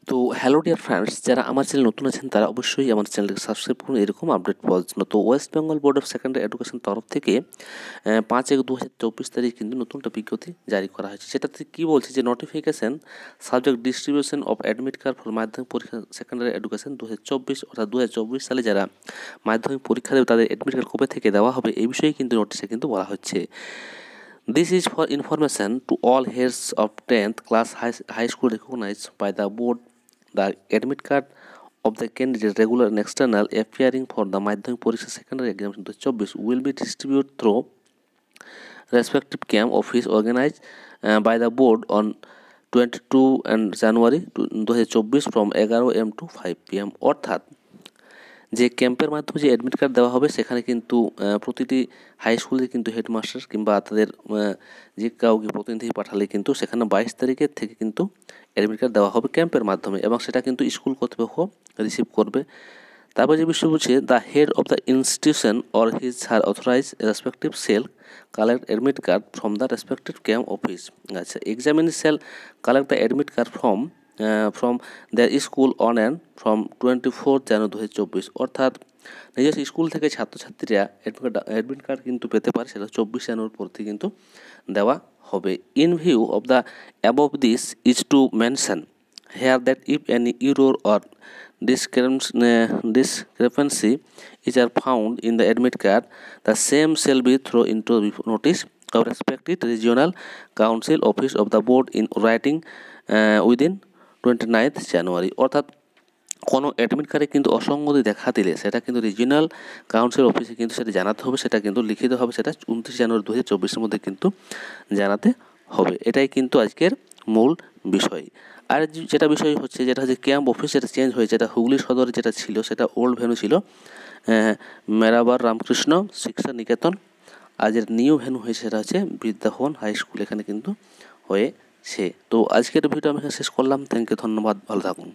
তো hello dear friends, যারা আমার চ্যানেল নতুন আছেন তারা অবশ্যই আমার চ্যানেলকে সাবস্ক্রাইব করুন এরকম আপডেট পাওয়ার জন্য। তো West Bengal board of secondary education তরফ থেকে 5/1/2024 তারিখ কিন্তু নতুন একটা বিজ্ঞপ্তি জারি করা হয়েছে। সেটাতে কী বলছে যে notification subject distribution of admit card for মাধ্যমিক পরীক্ষা সেকেন্ডারি এডুকেশন 2024, অর্থাৎ 2024 সালে যারা মাধ্যমিক পরীক্ষা দেবে তাদের অ্যাডমিট কার্ড কবে থেকে দেওয়া হবে এই বিষয়ে কিন্তু নোটিশে কিন্তু বলা হচ্ছে। This is for information to all heads of 10th class high school recognized by the board. The admit card of the candidate regular and external appearing for the Madhyamik Pariksha secondary examination 2024 will be distributed through respective camp office organized by the board on 22 and January 2024 from 11 am to 5 pm. অর্থাৎ যে ক্যাম্পের মাধ্যমে যে admit card দেওয়া হবে সেখানে কিন্তু প্রতিটি হাই স্কুলে কিন্তু হেডমাস্টার কিংবা তাদের যে কাউকে প্রতিনিধি পাঠালে কিন্তু সেখানে 22 তারিখের থেকে কিন্তু অ্যাডমিট কার্ড দেওয়া হবে ক্যাম্পের মাধ্যমে, এবং সেটা কিন্তু স্কুল কর্তৃপক্ষ রিসিভ করবে। তারপর যে বিষয় বলছে, the head of the institution or his her authorize respective cell collect admit card from the respective camp office. আচ্ছা, examinee cell collect the admit card from their school on and from 24 January 2024। অর্থাৎ নিজস্ব school থেকে ছাত্রছাত্রীরা admit card কিন্তু পেতে পারে, সেটা 24 জানুয়ারির পর থেকে কিন্তু দেওয়া হবে। In view of the above this is to mention here that if any error or discrepancy is are found in the admit card, the same shall be thrown into notice of respective regional council office of the board in writing within 29th জানুয়ারি। অর্থাৎ কোনো admit কার্ডে কিন্তু অসঙ্গতি দেখা দিলে সেটা কিন্তু regional council অফিসে কিন্তু সেটা জানাতে হবে, সেটা কিন্তু লিখিত হবে, সেটা 29 জানুয়ারি 2024 মধ্যে কিন্তু জানাতে হবে। এটাই কিন্তু আজকের মূল বিষয়। আর যেটা বিষয় হচ্ছে, যেটা হচ্ছে ক্যাম্প অফিস, যেটা চেঞ্জ হয়েছে, এটা হুগলি সদরে যেটা ছিল সেটা ওল্ড ভেন্যু ছিল মেরাবার রামকৃষ্ণ শিক্ষা নিকেতন। আর যেটা নিউ ভেন্যু হয়েছে সেটা হচ্ছে বিদ্যাভবন হাই স্কুল, এখানে কিন্তু হয়েছে। তো আজকের ভিডিও আমি এখানে শেষ করলাম। থ্যাংক ইউ, ধন্যবাদ, ভালো থাকুন।